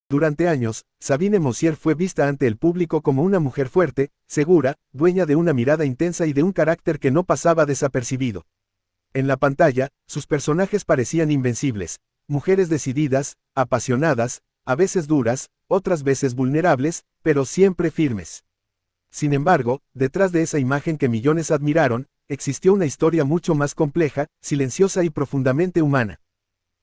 Durante años, Sabine Mosier fue vista ante el público como una mujer fuerte, segura, dueña de una mirada intensa y de un carácter que no pasaba desapercibido. En la pantalla, sus personajes parecían invencibles, mujeres decididas, apasionadas, a veces duras, otras veces vulnerables, pero siempre firmes. Sin embargo, detrás de esa imagen que millones admiraron, existió una historia mucho más compleja, silenciosa y profundamente humana.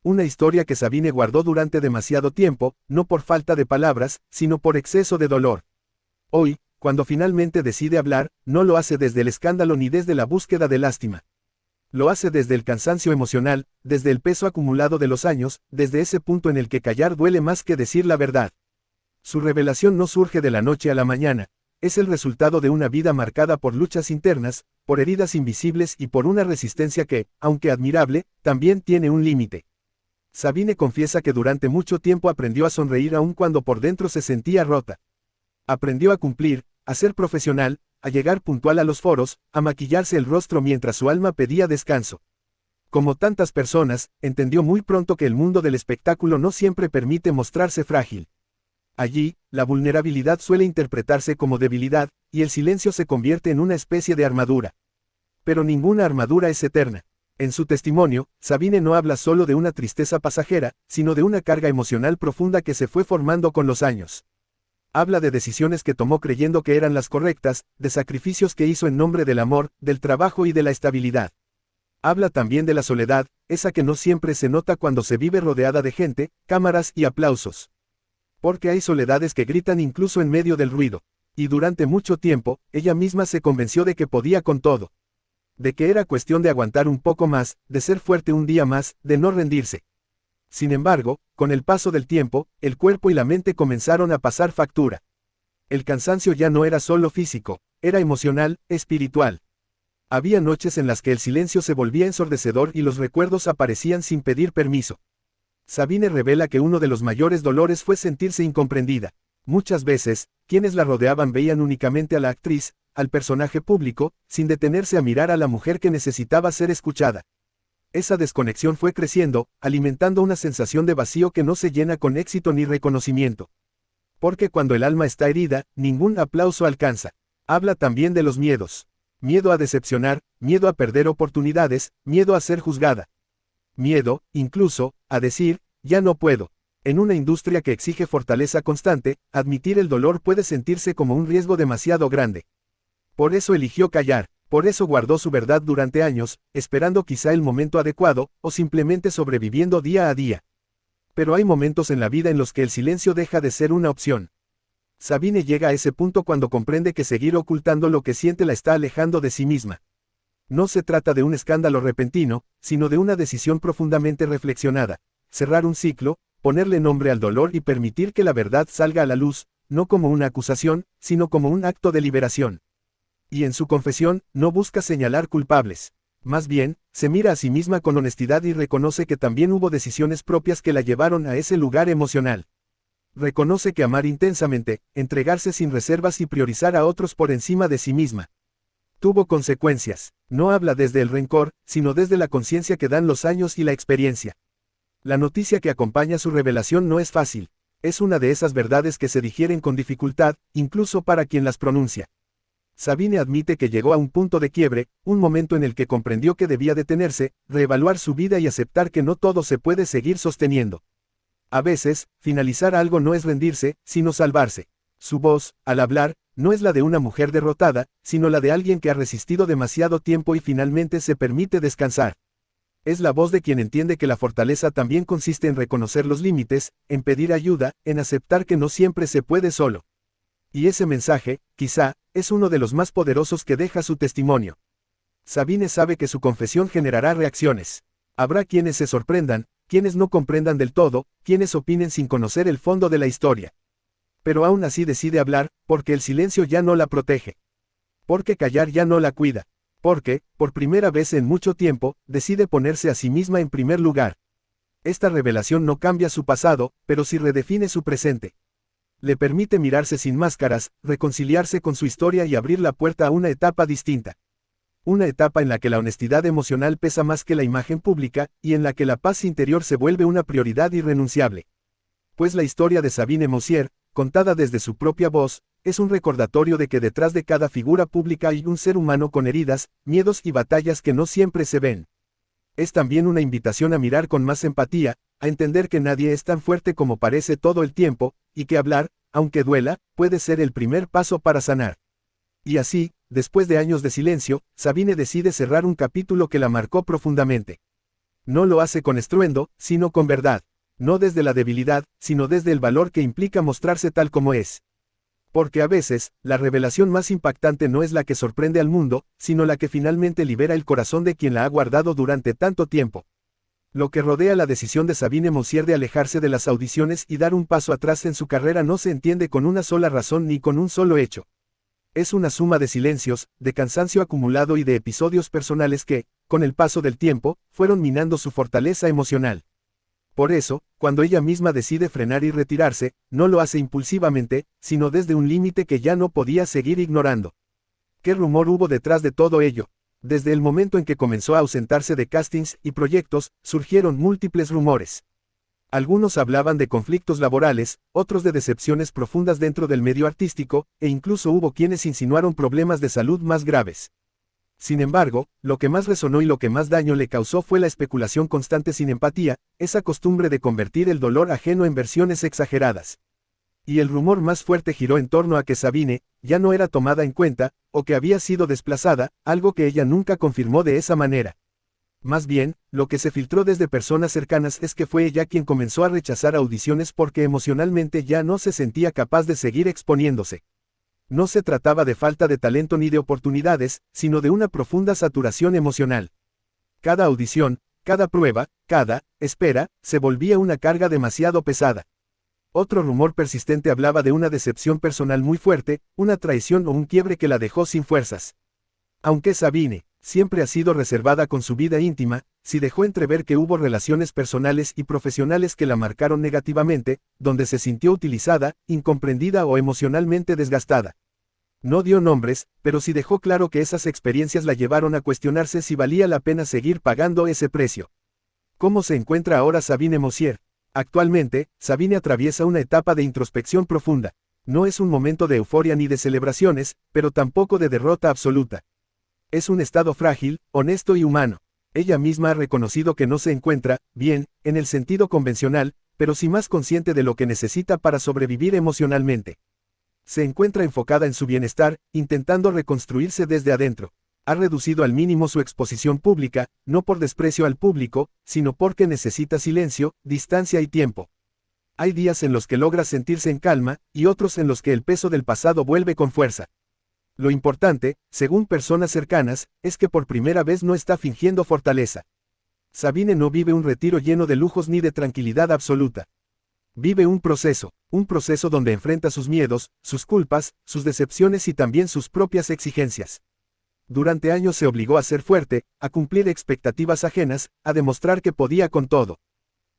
Una historia que Sabine guardó durante demasiado tiempo, no por falta de palabras, sino por exceso de dolor. Hoy, cuando finalmente decide hablar, no lo hace desde el escándalo ni desde la búsqueda de lástima. Lo hace desde el cansancio emocional, desde el peso acumulado de los años, desde ese punto en el que callar duele más que decir la verdad. Su revelación no surge de la noche a la mañana, es el resultado de una vida marcada por luchas internas, por heridas invisibles y por una resistencia que, aunque admirable, también tiene un límite. Sabine confiesa que durante mucho tiempo aprendió a sonreír aun cuando por dentro se sentía rota. Aprendió a cumplir, a ser profesional, a llegar puntual a los foros, a maquillarse el rostro mientras su alma pedía descanso. Como tantas personas, entendió muy pronto que el mundo del espectáculo no siempre permite mostrarse frágil. Allí, la vulnerabilidad suele interpretarse como debilidad, y el silencio se convierte en una especie de armadura. Pero ninguna armadura es eterna. En su testimonio, Sabine no habla solo de una tristeza pasajera, sino de una carga emocional profunda que se fue formando con los años. Habla de decisiones que tomó creyendo que eran las correctas, de sacrificios que hizo en nombre del amor, del trabajo y de la estabilidad. Habla también de la soledad, esa que no siempre se nota cuando se vive rodeada de gente, cámaras y aplausos. Porque hay soledades que gritan incluso en medio del ruido. Y durante mucho tiempo, ella misma se convenció de que podía con todo. De que era cuestión de aguantar un poco más, de ser fuerte un día más, de no rendirse. Sin embargo, con el paso del tiempo, el cuerpo y la mente comenzaron a pasar factura. El cansancio ya no era solo físico, era emocional, espiritual. Había noches en las que el silencio se volvía ensordecedor y los recuerdos aparecían sin pedir permiso. Sabine revela que uno de los mayores dolores fue sentirse incomprendida. Muchas veces, quienes la rodeaban veían únicamente a la actriz, al personaje público, sin detenerse a mirar a la mujer que necesitaba ser escuchada. Esa desconexión fue creciendo, alimentando una sensación de vacío que no se llena con éxito ni reconocimiento. Porque cuando el alma está herida, ningún aplauso alcanza. Habla también de los miedos. Miedo a decepcionar, miedo a perder oportunidades, miedo a ser juzgada. Miedo, incluso, a decir, ya no puedo. En una industria que exige fortaleza constante, admitir el dolor puede sentirse como un riesgo demasiado grande. Por eso eligió callar, por eso guardó su verdad durante años, esperando quizá el momento adecuado, o simplemente sobreviviendo día a día. Pero hay momentos en la vida en los que el silencio deja de ser una opción. Sabine llega a ese punto cuando comprende que seguir ocultando lo que siente la está alejando de sí misma. No se trata de un escándalo repentino, sino de una decisión profundamente reflexionada. Cerrar un ciclo, ponerle nombre al dolor y permitir que la verdad salga a la luz, no como una acusación, sino como un acto de liberación. Y en su confesión, no busca señalar culpables. Más bien, se mira a sí misma con honestidad y reconoce que también hubo decisiones propias que la llevaron a ese lugar emocional. Reconoce que amar intensamente, entregarse sin reservas y priorizar a otros por encima de sí misma tuvo consecuencias. No habla desde el rencor, sino desde la conciencia que dan los años y la experiencia. La noticia que acompaña su revelación no es fácil. Es una de esas verdades que se digieren con dificultad, incluso para quien las pronuncia. Sabine admite que llegó a un punto de quiebre, un momento en el que comprendió que debía detenerse, reevaluar su vida y aceptar que no todo se puede seguir sosteniendo. A veces, finalizar algo no es rendirse, sino salvarse. Su voz, al hablar, no es la de una mujer derrotada, sino la de alguien que ha resistido demasiado tiempo y finalmente se permite descansar. Es la voz de quien entiende que la fortaleza también consiste en reconocer los límites, en pedir ayuda, en aceptar que no siempre se puede solo. Y ese mensaje, quizá, es uno de los más poderosos que deja su testimonio. Sabine sabe que su confesión generará reacciones. Habrá quienes se sorprendan, quienes no comprendan del todo, quienes opinen sin conocer el fondo de la historia. Pero aún así decide hablar, porque el silencio ya no la protege. Porque callar ya no la cuida. Porque, por primera vez en mucho tiempo, decide ponerse a sí misma en primer lugar. Esta revelación no cambia su pasado, pero sí redefine su presente. Le permite mirarse sin máscaras, reconciliarse con su historia y abrir la puerta a una etapa distinta. Una etapa en la que la honestidad emocional pesa más que la imagen pública, y en la que la paz interior se vuelve una prioridad irrenunciable. Pues la historia de Sabine Mosier, contada desde su propia voz, es un recordatorio de que detrás de cada figura pública hay un ser humano con heridas, miedos y batallas que no siempre se ven. Es también una invitación a mirar con más empatía, a entender que nadie es tan fuerte como parece todo el tiempo, y que hablar, aunque duela, puede ser el primer paso para sanar. Y así, después de años de silencio, Sabine decide cerrar un capítulo que la marcó profundamente. No lo hace con estruendo, sino con verdad. No desde la debilidad, sino desde el valor que implica mostrarse tal como es. Porque a veces, la revelación más impactante no es la que sorprende al mundo, sino la que finalmente libera el corazón de quien la ha guardado durante tanto tiempo. Lo que rodea la decisión de Sabine Mosier de alejarse de las audiciones y dar un paso atrás en su carrera no se entiende con una sola razón ni con un solo hecho. Es una suma de silencios, de cansancio acumulado y de episodios personales que, con el paso del tiempo, fueron minando su fortaleza emocional. Por eso, cuando ella misma decide frenar y retirarse, no lo hace impulsivamente, sino desde un límite que ya no podía seguir ignorando. ¿Qué rumor hubo detrás de todo ello? Desde el momento en que comenzó a ausentarse de castings y proyectos, surgieron múltiples rumores. Algunos hablaban de conflictos laborales, otros de decepciones profundas dentro del medio artístico, e incluso hubo quienes insinuaron problemas de salud más graves. Sin embargo, lo que más resonó y lo que más daño le causó fue la especulación constante sin empatía, esa costumbre de convertir el dolor ajeno en versiones exageradas. Y el rumor más fuerte giró en torno a que Sabine ya no era tomada en cuenta, o que había sido desplazada, algo que ella nunca confirmó de esa manera. Más bien, lo que se filtró desde personas cercanas es que fue ella quien comenzó a rechazar audiciones porque emocionalmente ya no se sentía capaz de seguir exponiéndose. No se trataba de falta de talento ni de oportunidades, sino de una profunda saturación emocional. Cada audición, cada prueba, cada espera, se volvía una carga demasiado pesada. Otro rumor persistente hablaba de una decepción personal muy fuerte, una traición o un quiebre que la dejó sin fuerzas. Aunque Sabine siempre ha sido reservada con su vida íntima, sí dejó entrever que hubo relaciones personales y profesionales que la marcaron negativamente, donde se sintió utilizada, incomprendida o emocionalmente desgastada. No dio nombres, pero sí dejó claro que esas experiencias la llevaron a cuestionarse si valía la pena seguir pagando ese precio. ¿Cómo se encuentra ahora Sabine Mosier? Actualmente, Sabine atraviesa una etapa de introspección profunda. No es un momento de euforia ni de celebraciones, pero tampoco de derrota absoluta. Es un estado frágil, honesto y humano. Ella misma ha reconocido que no se encuentra bien, en el sentido convencional, pero sí más consciente de lo que necesita para sobrevivir emocionalmente. Se encuentra enfocada en su bienestar, intentando reconstruirse desde adentro. Ha reducido al mínimo su exposición pública, no por desprecio al público, sino porque necesita silencio, distancia y tiempo. Hay días en los que logra sentirse en calma, y otros en los que el peso del pasado vuelve con fuerza. Lo importante, según personas cercanas, es que por primera vez no está fingiendo fortaleza. Sabine no vive un retiro lleno de lujos ni de tranquilidad absoluta. Vive un proceso donde enfrenta sus miedos, sus culpas, sus decepciones y también sus propias exigencias. Durante años se obligó a ser fuerte, a cumplir expectativas ajenas, a demostrar que podía con todo.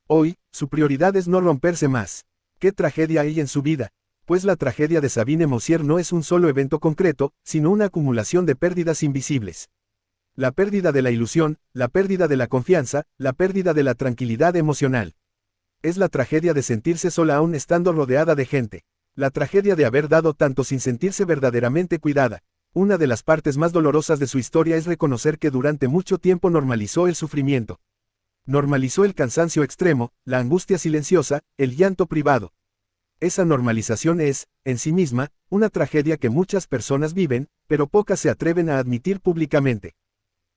Hoy, su prioridad es no romperse más. ¿Qué tragedia hay en su vida? Pues la tragedia de Sabine Mosier no es un solo evento concreto, sino una acumulación de pérdidas invisibles. La pérdida de la ilusión, la pérdida de la confianza, la pérdida de la tranquilidad emocional. Es la tragedia de sentirse sola aún estando rodeada de gente. La tragedia de haber dado tanto sin sentirse verdaderamente cuidada. Una de las partes más dolorosas de su historia es reconocer que durante mucho tiempo normalizó el sufrimiento. Normalizó el cansancio extremo, la angustia silenciosa, el llanto privado. Esa normalización es, en sí misma, una tragedia que muchas personas viven, pero pocas se atreven a admitir públicamente.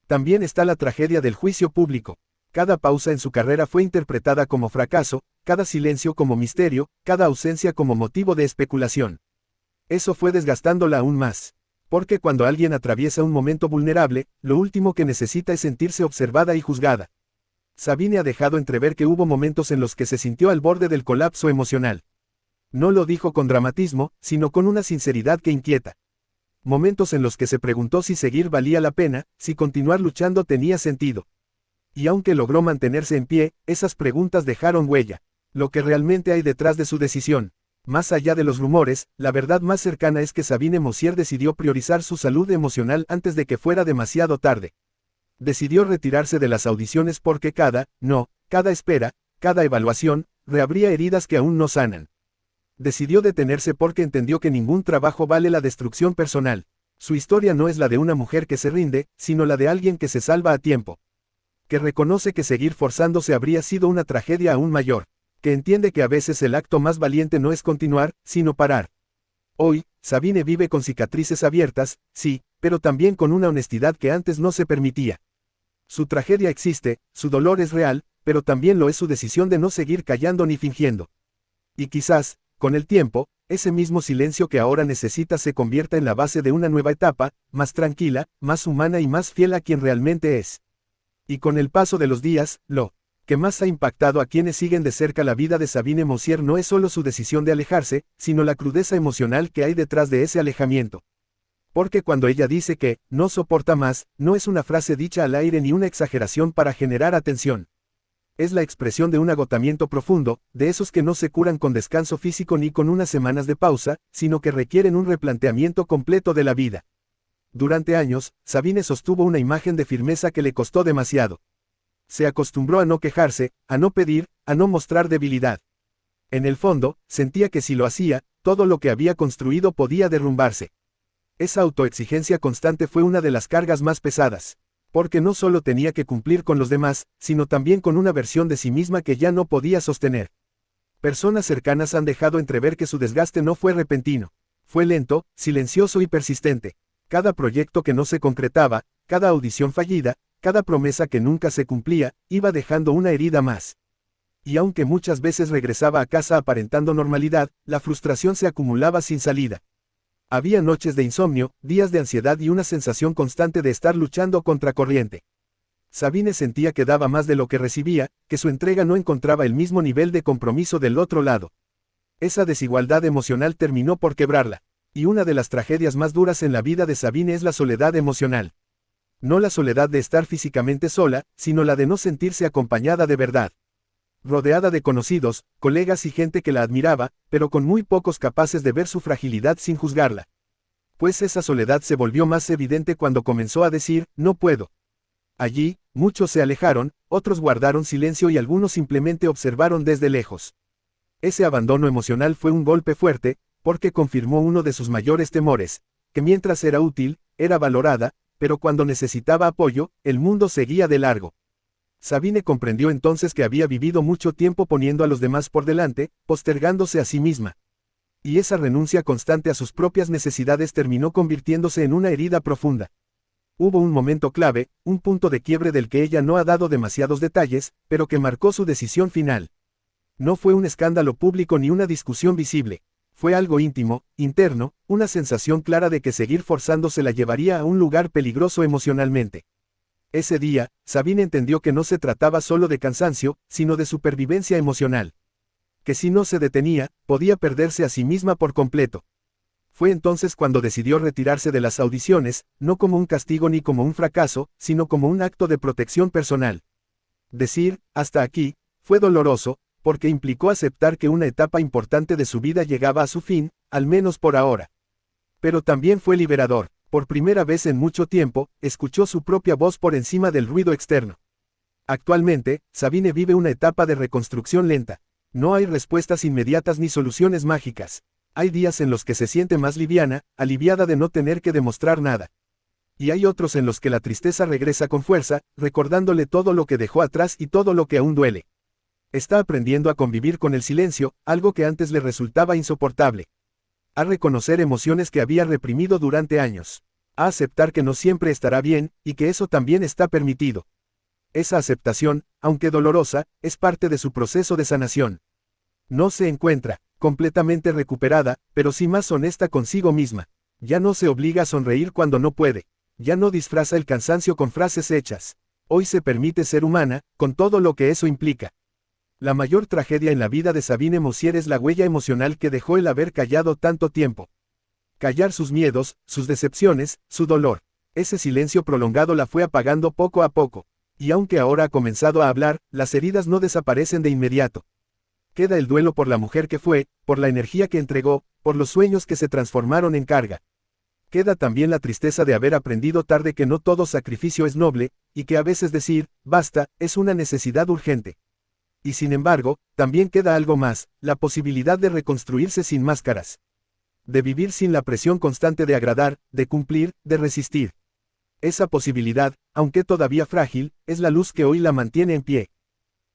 También está la tragedia del juicio público. Cada pausa en su carrera fue interpretada como fracaso, cada silencio como misterio, cada ausencia como motivo de especulación. Eso fue desgastándola aún más. Porque cuando alguien atraviesa un momento vulnerable, lo último que necesita es sentirse observada y juzgada. Sabine ha dejado entrever que hubo momentos en los que se sintió al borde del colapso emocional. No lo dijo con dramatismo, sino con una sinceridad que inquieta. Momentos en los que se preguntó si seguir valía la pena, si continuar luchando tenía sentido. Y aunque logró mantenerse en pie, esas preguntas dejaron huella. Lo que realmente hay detrás de su decisión. Más allá de los rumores, la verdad más cercana es que Sabine Mosier decidió priorizar su salud emocional antes de que fuera demasiado tarde. Decidió retirarse de las audiciones porque cada espera, cada evaluación, reabría heridas que aún no sanan. Decidió detenerse porque entendió que ningún trabajo vale la destrucción personal. Su historia no es la de una mujer que se rinde, sino la de alguien que se salva a tiempo. Que reconoce que seguir forzándose habría sido una tragedia aún mayor. Que entiende que a veces el acto más valiente no es continuar, sino parar. Hoy, Sabine vive con cicatrices abiertas, sí, pero también con una honestidad que antes no se permitía. Su tragedia existe, su dolor es real, pero también lo es su decisión de no seguir callando ni fingiendo. Y quizás, con el tiempo, ese mismo silencio que ahora necesita se convierta en la base de una nueva etapa, más tranquila, más humana y más fiel a quien realmente es. Y con el paso de los días, lo que más ha impactado a quienes siguen de cerca la vida de Sabine Mosier no es solo su decisión de alejarse, sino la crudeza emocional que hay detrás de ese alejamiento. Porque cuando ella dice que no soporta más, no es una frase dicha al aire ni una exageración para generar atención. Es la expresión de un agotamiento profundo, de esos que no se curan con descanso físico ni con unas semanas de pausa, sino que requieren un replanteamiento completo de la vida. Durante años, Sabine sostuvo una imagen de firmeza que le costó demasiado. Se acostumbró a no quejarse, a no pedir, a no mostrar debilidad. En el fondo, sentía que si lo hacía, todo lo que había construido podía derrumbarse. Esa autoexigencia constante fue una de las cargas más pesadas. Porque no solo tenía que cumplir con los demás, sino también con una versión de sí misma que ya no podía sostener. Personas cercanas han dejado entrever que su desgaste no fue repentino. Fue lento, silencioso y persistente. Cada proyecto que no se concretaba, cada audición fallida, cada promesa que nunca se cumplía, iba dejando una herida más. Y aunque muchas veces regresaba a casa aparentando normalidad, la frustración se acumulaba sin salida. Había noches de insomnio, días de ansiedad y una sensación constante de estar luchando contra corriente. Sabine sentía que daba más de lo que recibía, que su entrega no encontraba el mismo nivel de compromiso del otro lado. Esa desigualdad emocional terminó por quebrarla. Y una de las tragedias más duras en la vida de Sabine es la soledad emocional. No la soledad de estar físicamente sola, sino la de no sentirse acompañada de verdad. Rodeada de conocidos, colegas y gente que la admiraba, pero con muy pocos capaces de ver su fragilidad sin juzgarla. Pues esa soledad se volvió más evidente cuando comenzó a decir, no puedo. Allí, muchos se alejaron, otros guardaron silencio y algunos simplemente observaron desde lejos. Ese abandono emocional fue un golpe fuerte, porque confirmó uno de sus mayores temores, que mientras era útil, era valorada, pero cuando necesitaba apoyo, el mundo seguía de largo. Sabine comprendió entonces que había vivido mucho tiempo poniendo a los demás por delante, postergándose a sí misma. Y esa renuncia constante a sus propias necesidades terminó convirtiéndose en una herida profunda. Hubo un momento clave, un punto de quiebre del que ella no ha dado demasiados detalles, pero que marcó su decisión final. No fue un escándalo público ni una discusión visible. Fue algo íntimo, interno, una sensación clara de que seguir forzándose la llevaría a un lugar peligroso emocionalmente. Ese día, Sabine entendió que no se trataba solo de cansancio, sino de supervivencia emocional. Que si no se detenía, podía perderse a sí misma por completo. Fue entonces cuando decidió retirarse de las audiciones, no como un castigo ni como un fracaso, sino como un acto de protección personal. Decir, hasta aquí, fue doloroso, porque implicó aceptar que una etapa importante de su vida llegaba a su fin, al menos por ahora. Pero también fue liberador. Por primera vez en mucho tiempo, escuchó su propia voz por encima del ruido externo. Actualmente, Sabine vive una etapa de reconstrucción lenta. No hay respuestas inmediatas ni soluciones mágicas. Hay días en los que se siente más liviana, aliviada de no tener que demostrar nada. Y hay otros en los que la tristeza regresa con fuerza, recordándole todo lo que dejó atrás y todo lo que aún duele. Está aprendiendo a convivir con el silencio, algo que antes le resultaba insoportable. A reconocer emociones que había reprimido durante años. A aceptar que no siempre estará bien, y que eso también está permitido. Esa aceptación, aunque dolorosa, es parte de su proceso de sanación. No se encuentra completamente recuperada, pero sí más honesta consigo misma. Ya no se obliga a sonreír cuando no puede. Ya no disfraza el cansancio con frases hechas. Hoy se permite ser humana, con todo lo que eso implica. La mayor tragedia en la vida de Sabine Mosier es la huella emocional que dejó el haber callado tanto tiempo. Callar sus miedos, sus decepciones, su dolor. Ese silencio prolongado la fue apagando poco a poco. Y aunque ahora ha comenzado a hablar, las heridas no desaparecen de inmediato. Queda el duelo por la mujer que fue, por la energía que entregó, por los sueños que se transformaron en carga. Queda también la tristeza de haber aprendido tarde que no todo sacrificio es noble, y que a veces decir, basta, es una necesidad urgente. Y sin embargo, también queda algo más, la posibilidad de reconstruirse sin máscaras. De vivir sin la presión constante de agradar, de cumplir, de resistir. Esa posibilidad, aunque todavía frágil, es la luz que hoy la mantiene en pie.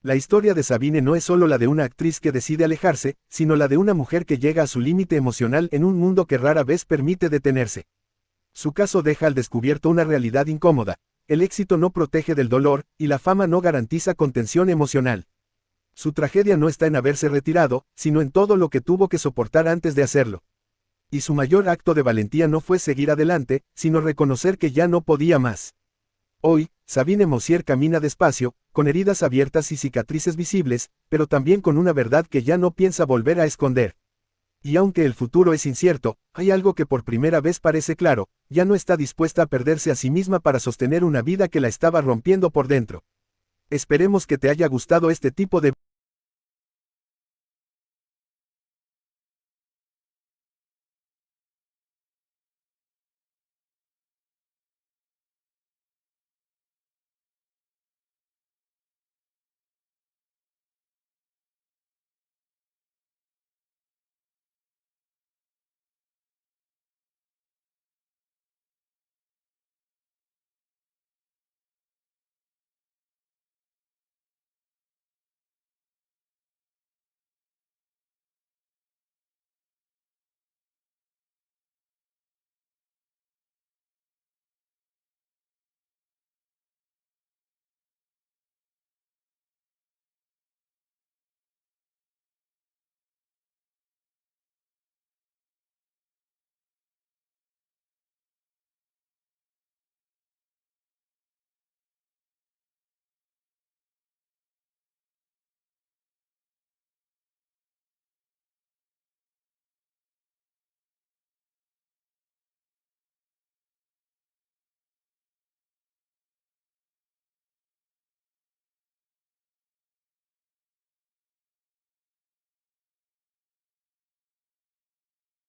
La historia de Sabine no es solo la de una actriz que decide alejarse, sino la de una mujer que llega a su límite emocional en un mundo que rara vez permite detenerse. Su caso deja al descubierto una realidad incómoda. El éxito no protege del dolor, y la fama no garantiza contención emocional. Su tragedia no está en haberse retirado, sino en todo lo que tuvo que soportar antes de hacerlo. Y su mayor acto de valentía no fue seguir adelante, sino reconocer que ya no podía más. Hoy, Sabine Mosier camina despacio, con heridas abiertas y cicatrices visibles, pero también con una verdad que ya no piensa volver a esconder. Y aunque el futuro es incierto, hay algo que por primera vez parece claro: ya no está dispuesta a perderse a sí misma para sostener una vida que la estaba rompiendo por dentro. Esperemos que te haya gustado este tipo de